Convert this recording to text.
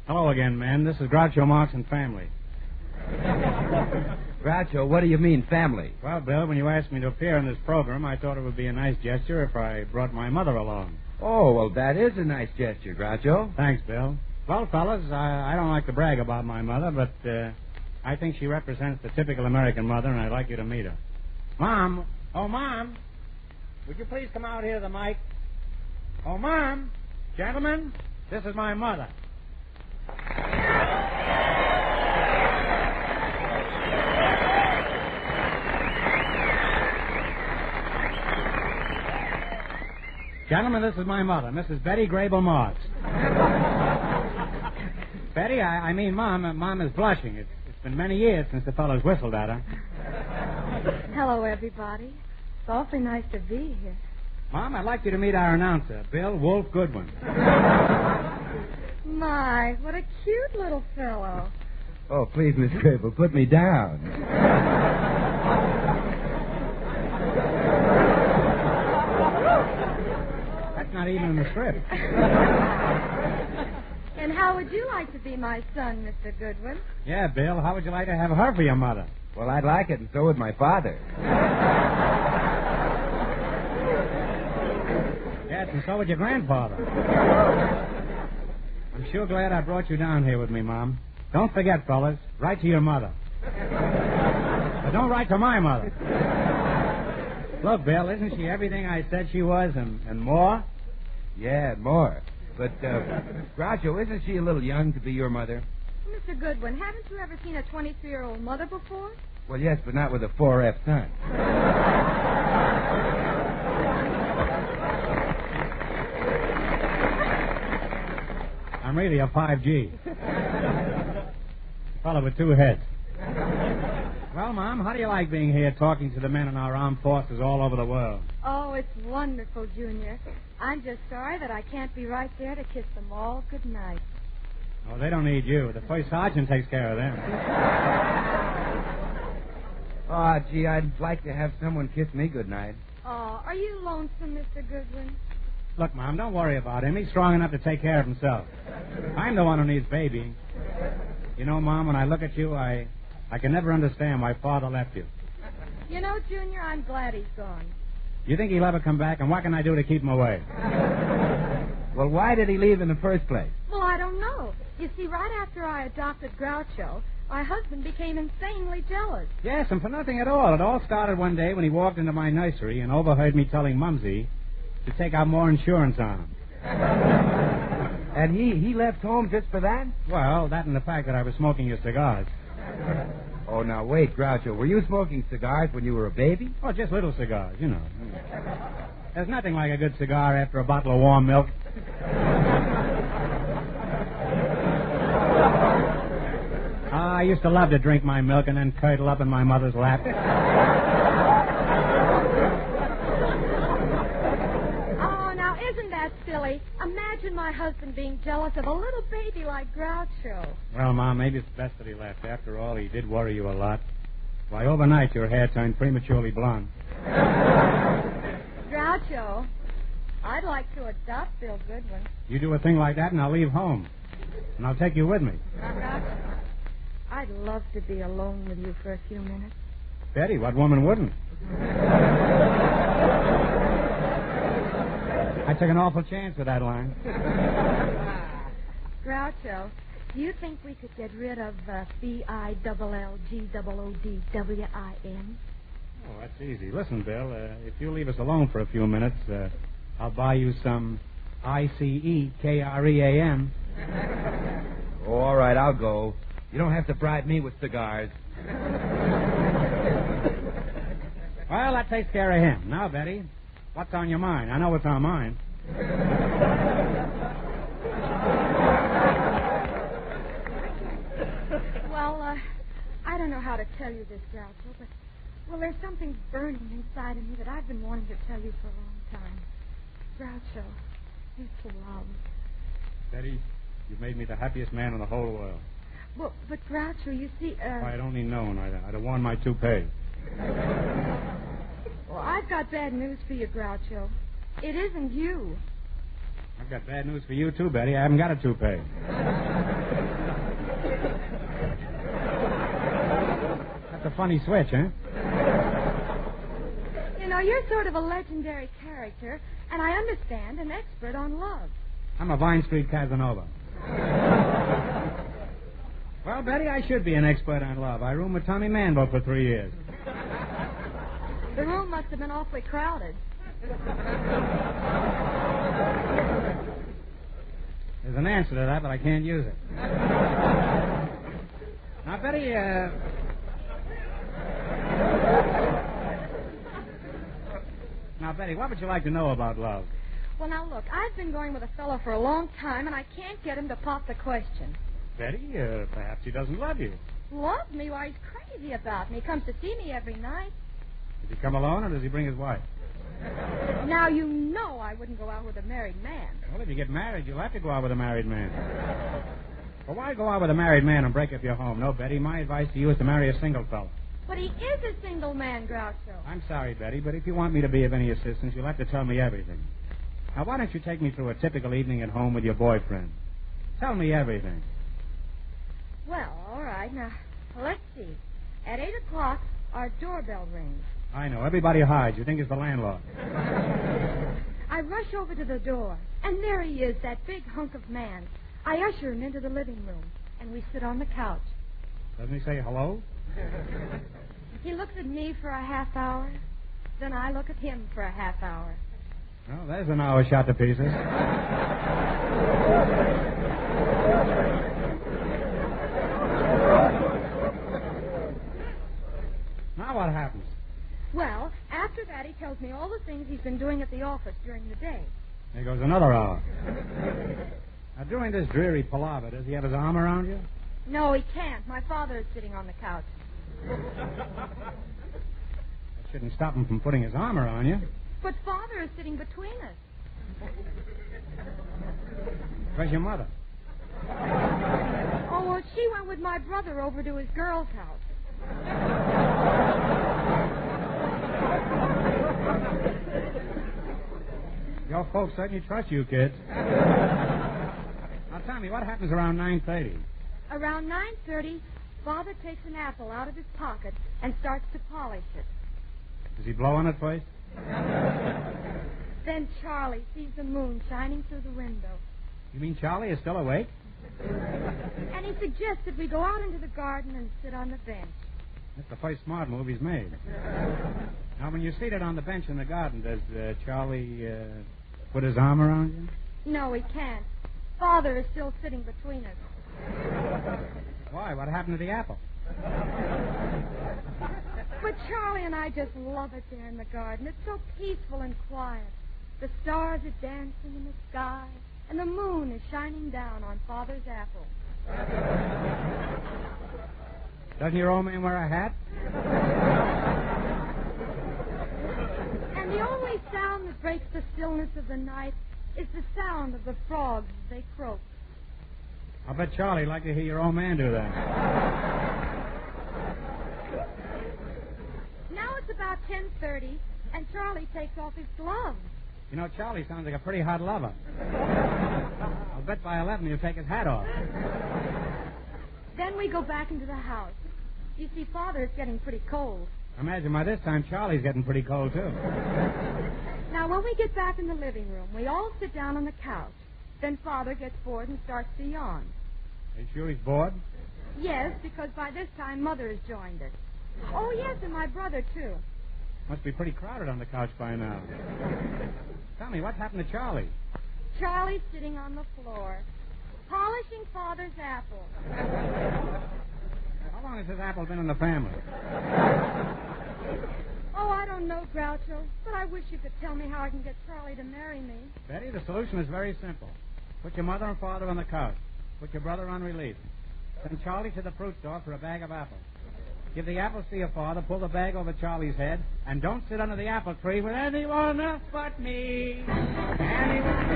Hello again, men. This is Groucho, Marx, and family. Groucho, what do you mean, family? Well, Bill, when you asked me to appear in this program, I thought it would be a nice gesture if I brought my mother along. Oh, well, that is a nice gesture, Groucho. Thanks, Bill. Well, fellas, I don't like to brag about my mother, but I think she represents the typical American mother, and I'd like you to meet her. Mom! Oh, Mom! Would you please come out here to the mic? Oh, Mom! Gentlemen, this is my mother. Gentlemen, this is my mother, Mrs. Betty Grable Marx. Betty, I mean Mom. Mom is blushing. It's been many years since the fellows whistled at her. Hello, everybody. It's awfully nice to be here. Mom, I'd like you to meet our announcer, Bill Wolf Goodwin. My, what a cute little fellow. Oh, please, Miss Grable, put me down. That's not even in the script. And how would you like to be my son, Mr. Goodwin? Yeah, Bill, how would you like to have her for your mother? Well, I'd like it, and so would my father. Yes, and so would your grandfather. I'm sure glad I brought you down here with me, Mom. Don't forget, fellas, write to your mother. But don't write to my mother. Look, Bill, isn't she everything I said she was and more? Yeah, more. But, Groucho, isn't she a little young to be your mother? Mr. Goodwin, haven't you ever seen a 23-year-old mother before? Well, yes, but not with a 4F son. I'm really a 5G. Fellow with two heads. Well, Mom, how do you like being here talking to the men in our armed forces all over the world? Oh, it's wonderful, Junior. I'm just sorry that I can't be right there to kiss them all good night. Oh, they don't need you. The first sergeant takes care of them. Oh, gee, I'd like to have someone kiss me goodnight. Oh, are you lonesome, Mr. Goodwin? Look, Mom, don't worry about him. He's strong enough to take care of himself. I'm the one who needs babying. You know, Mom, when I look at you, I can never understand why Father left you. You know, Junior, I'm glad he's gone. You think he'll ever come back, and what can I do to keep him away? Well, why did he leave in the first place? Well, I don't know. You see, right after I adopted Groucho, my husband became insanely jealous. Yes, and for nothing at all. It all started one day when he walked into my nursery and overheard me telling Mumsy to take out more insurance on him. And he left home just for that? Well, that and the fact that I was smoking your cigars. Oh, now, wait, Groucho. Were you smoking cigars when you were a baby? Oh, just little cigars, you know. There's nothing like a good cigar after a bottle of warm milk. I used to love to drink my milk and then curdle up in my mother's lap. Oh, now, isn't that silly? Imagine my husband being jealous of a little baby like Groucho. Well, Mom, maybe it's best that he left. After all, he did worry you a lot. Why, overnight your hair turned prematurely blonde. Groucho, I'd like to adopt Bill Goodwin. You do a thing like that and I'll leave home. And I'll take you with me. Now, Groucho, I'd love to be alone with you for a few minutes. Betty, what woman wouldn't? I took an awful chance with that line. Groucho, do you think we could get rid of BILLGOODWIN? Oh, that's easy. Listen, Bill, if you leave us alone for a few minutes, I'll buy you some ICEKREAM. Oh, all right, I'll go. You don't have to bribe me with cigars. Well, that takes care of him. Now, Betty, what's on your mind? I know what's on mine. Well, I don't know how to tell you this, Groucho, but, well, there's something burning inside of me that I've been wanting to tell you for a long time. Groucho, it's love. Betty, you've made me the happiest man in the whole world. Well, but Groucho, you see, If I had only known, I'd have worn my toupee. Well, I've got bad news for you, Groucho. It isn't you. I've got bad news for you, too, Betty. I haven't got a toupee. That's a funny switch, huh? You know, you're sort of a legendary character, and I understand an expert on love. I'm a Vine Street Casanova. Well, Betty, I should be an expert on love. I roomed with Tommy Manville for 3 years. The room must have been awfully crowded. There's an answer to that, but I can't use it. Now, Betty, what would you like to know about love? Well, now, look, I've been going with a fellow for a long time, and I can't get him to pop the question. Betty, perhaps he doesn't love you. Love me? Why, he's crazy about me. He comes to see me every night. Does he come alone, or does he bring his wife? Now, you know I wouldn't go out with a married man. Well, if you get married, you'll have to go out with a married man. Well, why go out with a married man and break up your home? No, Betty, my advice to you is to marry a single fellow. But he is a single man, Groucho. I'm sorry, Betty, but if you want me to be of any assistance, you'll have to tell me everything. Now, why don't you take me through a typical evening at home with your boyfriend? Tell me everything. Well, all right. Now, let's see. At 8 o'clock, our doorbell rings. I know. Everybody hides. You think it's the landlord. I rush over to the door, and there he is, that big hunk of man. I usher him into the living room, and we sit on the couch. Doesn't he say hello? He looks at me for a half hour. Then I look at him for a half hour. Well, there's an hour shot to pieces. Now what happens? Well, after that, he tells me all the things he's been doing at the office during the day. There goes another hour. Now, during this dreary palaver, does he have his arm around you? No, he can't. My father is sitting on the couch. That shouldn't stop him from putting his arm around you. But Father is sitting between us. Where's your mother? Oh, well, she went with my brother over to his girl's house. Your folks certainly trust you, kids. Now, tell me, what happens around 9:30? Around 9:30, Father takes an apple out of his pocket and starts to polish it. Does he blow on it first? Then Charlie sees the moon shining through the window. You mean Charlie is still awake? And he suggests that we go out into the garden and sit on the bench. That's the first smart move he's made. Now, when you're seated on the bench in the garden, does Charlie put his arm around you? No, he can't. Father is still sitting between us. Why? What happened to the apple? But Charlie and I just love it there in the garden. It's so peaceful and quiet. The stars are dancing in the sky, and the moon is shining down on Father's apple. Doesn't your old man wear a hat? And the only sound that breaks the stillness of the night is the sound of the frogs as they croak. I'll bet Charlie'd like to hear your old man do that. Now it's about 10:30, and Charlie takes off his gloves. You know, Charlie sounds like a pretty hot lover. I'll bet by 11 he'll take his hat off. Then we go back into the house. You see, Father is getting pretty cold. I imagine by this time Charlie's getting pretty cold, too. Now, when we get back in the living room, we all sit down on the couch. Then Father gets bored and starts to yawn. Are you sure he's bored? Yes, because by this time Mother has joined us. Oh, yes, and my brother, too. Must be pretty crowded on the couch by now. Tell me, what's happened to Charlie? Charlie's sitting on the floor, polishing Father's apple. How long has this apple been in the family? Oh, I don't know, Groucho, but I wish you could tell me how I can get Charlie to marry me. Betty, the solution is very simple. Put your mother and father on the couch. Put your brother on relief. Send Charlie to the fruit store for a bag of apples. Give the apples to your father, pull the bag over Charlie's head, and don't sit under the apple tree with anyone else but me. Anyone.